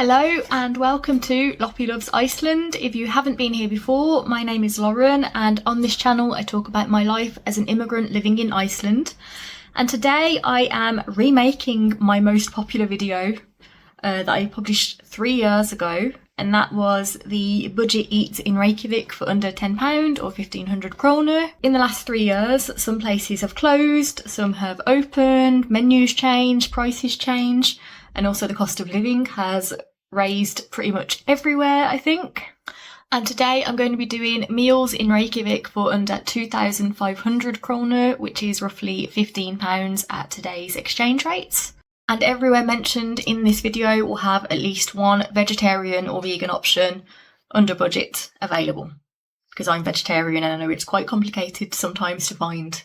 Hello and welcome to Loppy Loves Iceland. If you haven't been here before, my name is Lauren and on this channel I talk about my life as an immigrant living in Iceland. And today I am remaking my most popular video that I published 3 years ago, and that was the budget eats in Reykjavík for under £10 or 1500 kroner. In the last 3 years, some places have closed, some have opened, menus change, prices change, and also the cost of living has raised pretty much everywhere, I think. And today I'm going to be doing meals in Reykjavík for under 2,500 kroner, which is roughly £15 at today's exchange rates. And everywhere mentioned in this video will have at least one vegetarian or vegan option under budget available. Because I'm vegetarian and I know it's quite complicated sometimes to find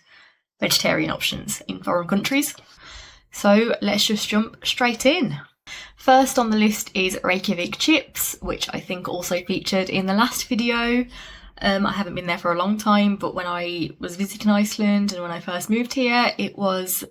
vegetarian options in foreign countries. So let's just jump straight in. First on the list is Reykjavík chips, which I think also featured in the last video. I haven't been there for a long time, but when I was visiting Iceland and when I first moved here, it was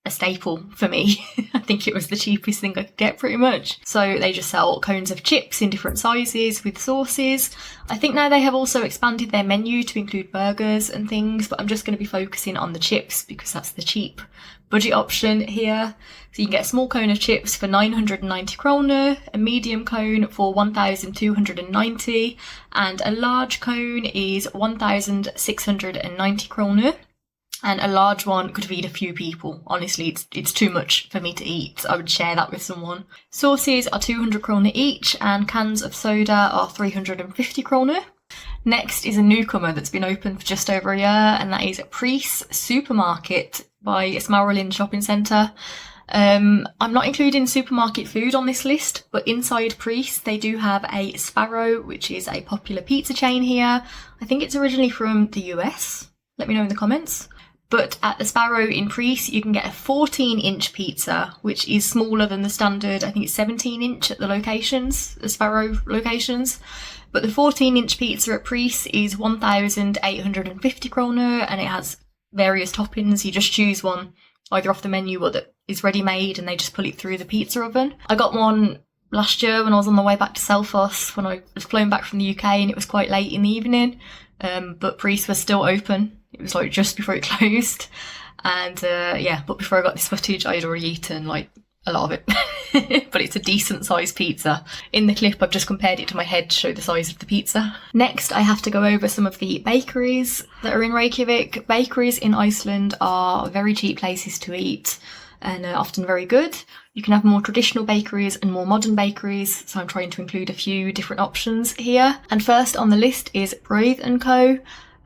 a staple for me. I think it was the cheapest thing I could get pretty much. So they just sell cones of chips in different sizes with sauces. I think now they have also expanded their menu to include burgers and things, but I'm just going to be focusing on the chips because that's the cheap budget option here. So you can get a small cone of chips for 990 kroner, a medium cone for 1,290, and a large cone is 1,690 kroner. And a large one could feed a few people. Honestly, it's too much for me to eat. I would share that with someone. Sauces are 200 kroner each, and cans of soda are 350 kroner. Next is a newcomer that's been open for just over a year, and that is Prís Supermarket by Smáralind Shopping Centre. I'm not including supermarket food on this list, but inside Prís they do have a Sparrow, which is a popular pizza chain here. I think it's originally from the US. Let me know in the comments. But at the Sparrow in Prís, you can get a 14-inch pizza, which is smaller than the standard, I think it's 17-inch at the locations, the Sparrow locations. But the 14-inch pizza at Prís is 1,850 kroner, and it has various toppings. You just choose one, either off the menu or that is ready-made, and they just put it through the pizza oven. I got one last year when I was on the way back to Selfoss, when I was flown back from the UK, and it was quite late in the evening, but Prís was still open. It was like just before it closed, and but before I got this footage I had already eaten like a lot of it. But it's a decent sized pizza. In the clip I've just compared it to my head to show the size of the pizza. Next I have to go over some of the bakeries that are in Reykjavík. Bakeries in Iceland are very cheap places to eat and are often very good. You can have more traditional bakeries and more modern bakeries, so I'm trying to include a few different options here. And first on the list is Brød & Co.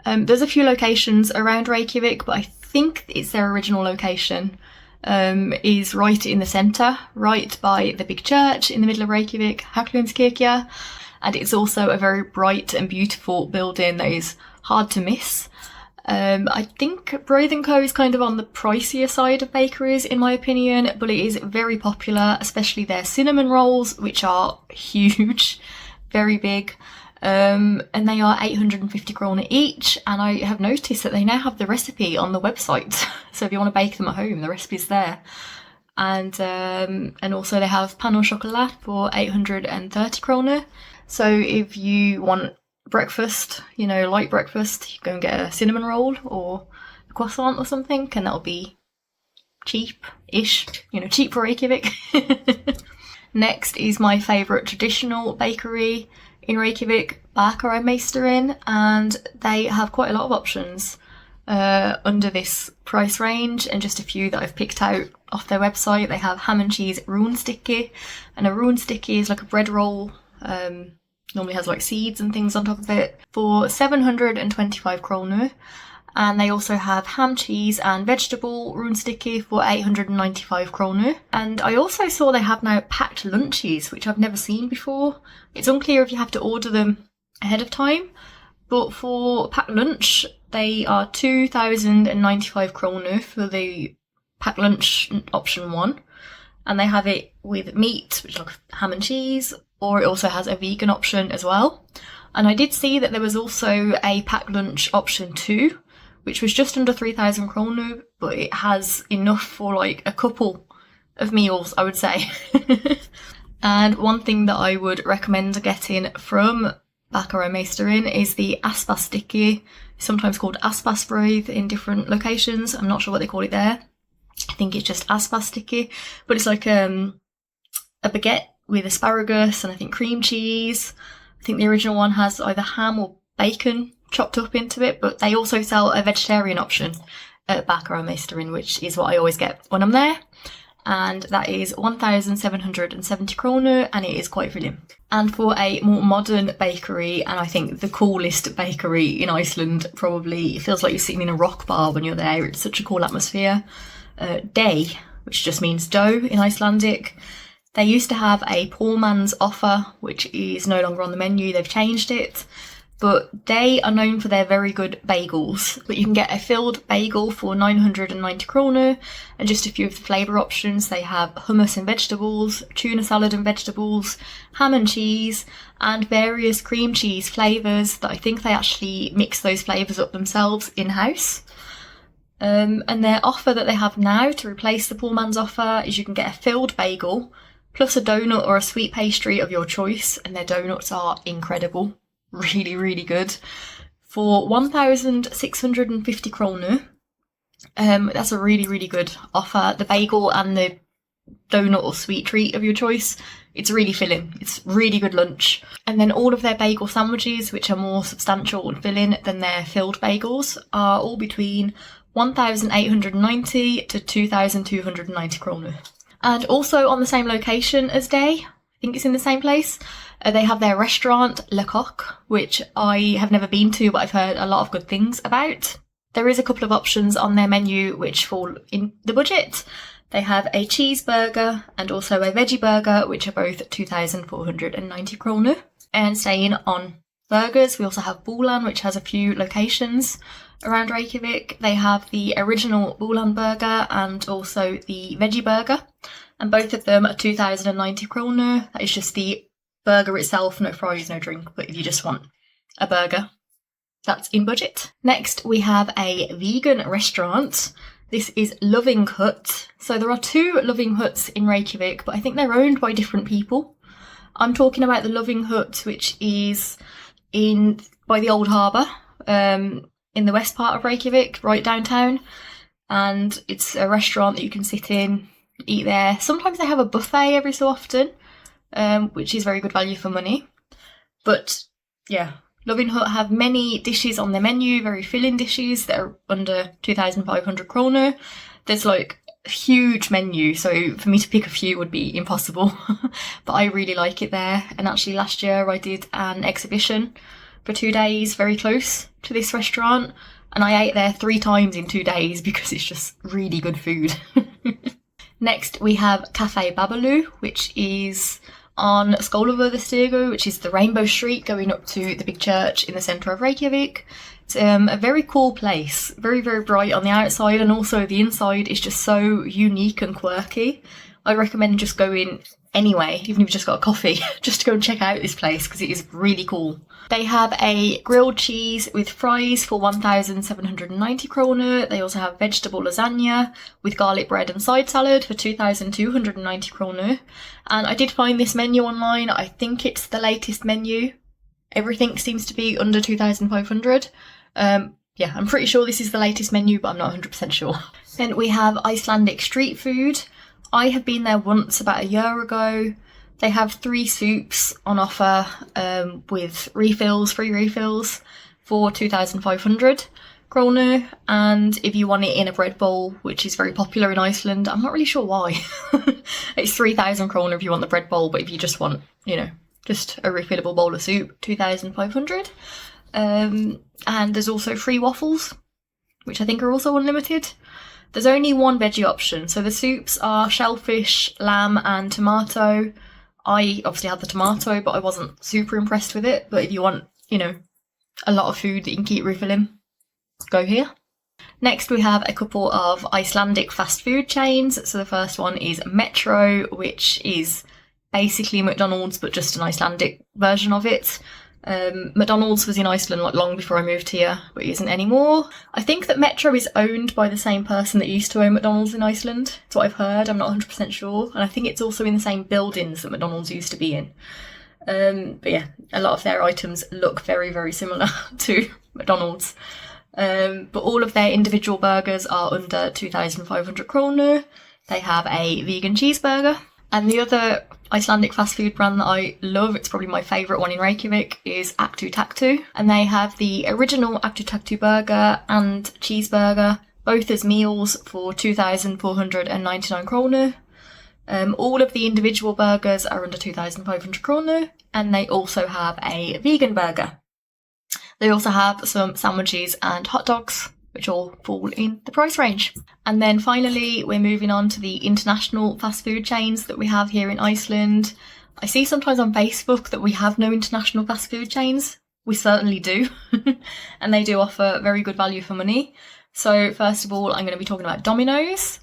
There's a few locations around Reykjavík, but I think it's their original location is right in the centre, right by the big church in the middle of Reykjavík, Hallgrímskirkja, and it's also a very bright and beautiful building that is hard to miss. I think Brød & Co is kind of on the pricier side of bakeries in my opinion, but it is very popular, especially their cinnamon rolls, which are huge, very big. And they are 850 kroner each, and I have noticed that they now have the recipe on the website. So if you want to bake them at home, the recipe's there. And also they have pan og chocolate for 830 kroner. So if you want breakfast, light breakfast, you go and get a cinnamon roll or a croissant or something, and that'll be cheap-ish, cheap for Reykjavík. Next is my favourite traditional bakery in Reykjavík, Bakarameistarin, and they have quite a lot of options under this price range, and just a few that I've picked out off their website. They have ham and cheese rúnstykki, and a rúnstykki is like a bread roll, normally has like seeds and things on top of it, for 725 kroner. And they also have ham, cheese and vegetable rúnstykki for 895 kroner. And I also saw they have now packed lunches, which I've never seen before. It's unclear if you have to order them ahead of time, but for packed lunch they are 2,095 kroner for the packed lunch option 1. And they have it with meat, which is like ham and cheese, or it also has a vegan option as well. And I did see that there was also a packed lunch option 2, which was just under 3,000 kroner, but it has enough for like a couple of meals, I would say. And one thing that I would recommend getting from Bakarameesterin is the aspastikke, sometimes called aspasbrød in different locations. I'm not sure what they call it there. I think it's just aspastikke, but it's like a baguette with asparagus and I think cream cheese. I think the original one has either ham or bacon chopped up into it, but they also sell a vegetarian option at Bakarameesterin, which is what I always get when I'm there. And that is 1,770 kroner, and it is quite filling. And for a more modern bakery, and I think the coolest bakery in Iceland, probably, it feels like you're sitting in a rock bar when you're there. It's such a cool atmosphere. Day, which just means dough in Icelandic. They used to have a poor man's offer, which is no longer on the menu. They've changed it. But they are known for their very good bagels. But you can get a filled bagel for 990 kroner, and just a few of the flavour options. They have hummus and vegetables, tuna salad and vegetables, ham and cheese, and various cream cheese flavours that I think they actually mix those flavours up themselves in-house. And their offer that they have now to replace the poor man's offer is you can get a filled bagel plus a donut or a sweet pastry of your choice, and their donuts are incredible. Really, really good. For 1,650 kroner. That's a really, really good offer. The bagel and the donut or sweet treat of your choice. It's really filling. It's really good lunch. And then all of their bagel sandwiches, which are more substantial and filling than their filled bagels, are all between 1,890 to 2,290 kroner. And also on the same location as Day, I think it's in the same place, they have their restaurant, Le Coq, which I have never been to, but I've heard a lot of good things about. There is a couple of options on their menu which fall in the budget. They have a cheeseburger and also a veggie burger, which are both 2,490 kroner. And staying on burgers, we also have Búlan, which has a few locations around Reykjavík. They have the original Búlan burger and also the veggie burger, and both of them are 2,090 kroner. That is just the burger itself, no fries, no drink, but if you just want a burger, that's in budget. Next, we have a vegan restaurant. This is Loving Hut. So there are two Loving Huts in Reykjavík, but I think they're owned by different people. I'm talking about the Loving Hut, which is by the old harbour, in the west part of Reykjavík, right downtown. And it's a restaurant that you can sit in, eat there. Sometimes they have a buffet every so often, which is very good value for money. But yeah, Loving Hut have many dishes on their menu, very filling dishes that are under 2,500 kroner. There's like a huge menu, so for me to pick a few would be impossible. But I really like it there. And actually last year I did an exhibition for 2 days very close to this restaurant, and I ate there 3 times in 2 days because it's just really good food. Next we have Cafe Babalu, which is on Skólavörðustígur, which is the Rainbow Street going up to the big church in the centre of Reykjavík. It's a very cool place, very, very bright on the outside, and also the inside is just so unique and quirky. I recommend just going anyway, even if you've just got a coffee, just to go and check out this place because it is really cool. They have a grilled cheese with fries for 1,790 kroner. They also have vegetable lasagna with garlic bread and side salad for 2,290 kroner. And I did find this menu online. I think it's the latest menu. Everything seems to be under 2,500. Yeah, I'm pretty sure this is the latest menu, but I'm not 100% sure. Then we have Icelandic street food. I have been there once about a year ago. They have 3 soups on offer with free refills for 2,500 kroner. And if you want it in a bread bowl, which is very popular in Iceland, I'm not really sure why. It's 3,000 kroner if you want the bread bowl, but if you just want, just a refillable bowl of soup, 2,500. And there's also free waffles, which I think are also unlimited. There's only one veggie option, so the soups are shellfish, lamb and tomato. I obviously had the tomato, but I wasn't super impressed with it. But if you want, a lot of food that you can keep refilling, go here. Next we have a couple of Icelandic fast food chains. So the first one is Metro, which is basically McDonald's, but just an Icelandic version of it. McDonald's was in Iceland like long before I moved here, but it isn't anymore. I think that Metro is owned by the same person that used to own McDonald's in Iceland. That's what I've heard, I'm not 100% sure. And I think it's also in the same buildings that McDonald's used to be in. But yeah, a lot of their items look very, very similar to McDonald's. But all of their individual burgers are under 2,500 kroner. They have a vegan cheeseburger. And the other Icelandic fast food brand that I love, it's probably my favourite one in Reykjavík, is Aktu Taktu. And they have the original Aktu Taktu burger and cheeseburger, both as meals for 2,499 kroner. All of the individual burgers are under 2,500 kroner, and they also have a vegan burger. They also have some sandwiches and hot dogs, which all fall in the price range. And then finally, we're moving on to the international fast food chains that we have here in Iceland. I see sometimes on Facebook that we have no international fast food chains. We certainly do. And they do offer very good value for money. So first of all, I'm going to be talking about Domino's.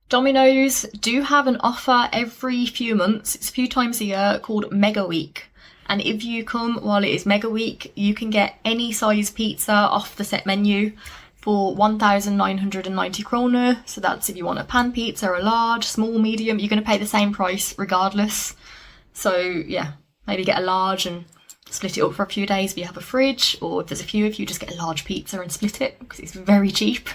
Domino's do have an offer every few months, it's a few times a year, called Mega Week. And if you come while it is Mega Week, you can get any size pizza off the set menu for 1,990 kroner. So that's if you want a pan pizza, a large, small, medium, you're going to pay the same price regardless. So yeah, maybe get a large and split it up for a few days if you have a fridge, or if there's a few of you, just get a large pizza and split it because it's very cheap.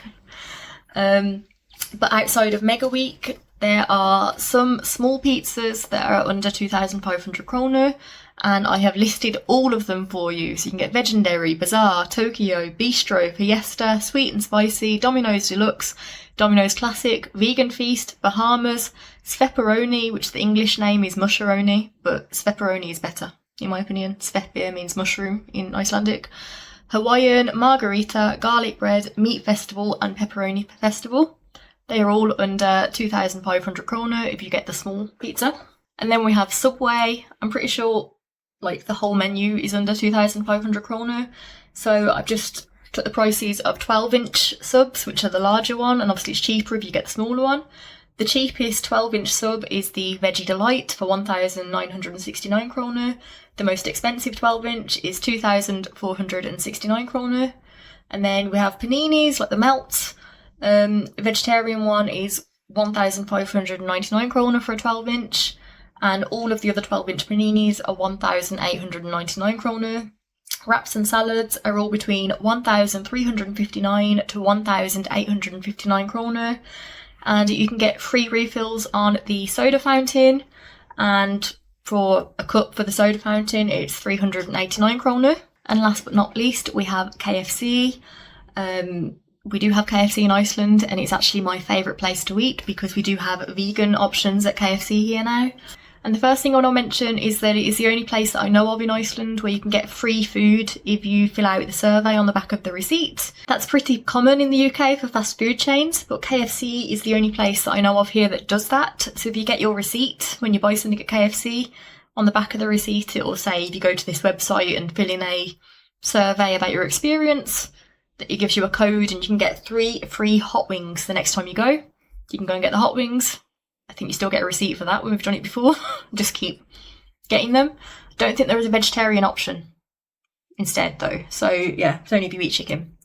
But outside of Mega Week, there are some small pizzas that are under 2,500 kroner, and I have listed all of them for you. So you can get Legendary, Bazaar, Tokyo, Bistro, Fiesta, Sweet and Spicy, Domino's Deluxe, Domino's Classic, Vegan Feast, Bahamas, Sveperoni, which the English name is Musharoni, but Sveperoni is better, in my opinion. Svepir means mushroom in Icelandic. Hawaiian, Margarita, Garlic Bread, Meat Festival, and Pepperoni Festival. They are all under 2,500 kroner if you get the small pizza. And then we have Subway. I'm pretty sure like the whole menu is under 2,500 kroner. So I've just took the prices of 12-inch subs, which are the larger one, and obviously it's cheaper if you get the smaller one. The cheapest 12-inch sub is the Veggie Delight for 1,969 kroner. The most expensive 12-inch is 2,469 kroner. And then we have paninis, like the melts. Vegetarian one is 1,599 kroner for a 12-inch, and all of the other 12-inch paninis are 1,899 kroner. Wraps and salads are all between 1,359 to 1,859 kroner, and you can get free refills on the soda fountain, and for a cup for the soda fountain it's 389 kroner. And last but not least, we have KFC. We do have KFC in Iceland, and it's actually my favourite place to eat because we do have vegan options at KFC here now. And the first thing I want to mention is that it is the only place that I know of in Iceland where you can get free food if you fill out the survey on the back of the receipt. That's pretty common in the UK for fast food chains, but KFC is the only place that I know of here that does that. So if you get your receipt when you buy something at KFC, on the back of the receipt it will say if you go to this website and fill in a survey about your experience, it gives you a code and you can get 3 free hot wings the next time you go. You can go and get the hot wings. I think you still get a receipt for that when we've done it before. Just keep getting them. Don't think there is a vegetarian option instead though. So yeah, it's only if you eat chicken.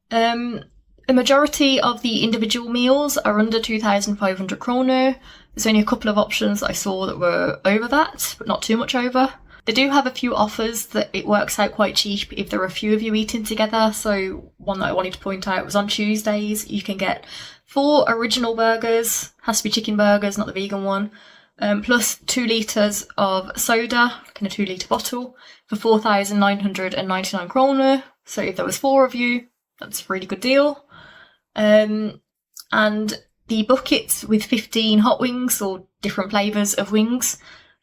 The majority of the individual meals are under 2,500 kroner. There's only a couple of options that I saw that were over that, but not too much over. They do have a few offers that it works out quite cheap if there are a few of you eating together. So one that I wanted to point out was on Tuesdays, you can get 4 original burgers, has to be chicken burgers, not the vegan one, plus 2 litres of soda, like in a 2-litre bottle, for 4,999 kroner. So if there was 4 of you, that's a really good deal. And the buckets with 15 hot wings or different flavours of wings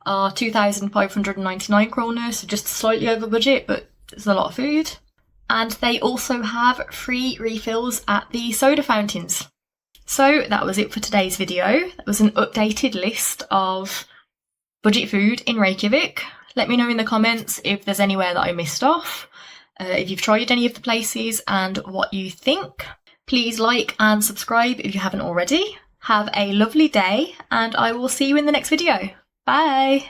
are 2,599 kroner, so just slightly over budget, but it's a lot of food. And they also have free refills at the soda fountains. So that was it for today's video. That was an updated list of budget food in Reykjavík. Let me know in the comments if there's anywhere that I missed off, if you've tried any of the places and what you think. Please like and subscribe if you haven't already. Have a lovely day, and I will see you in the next video. Bye!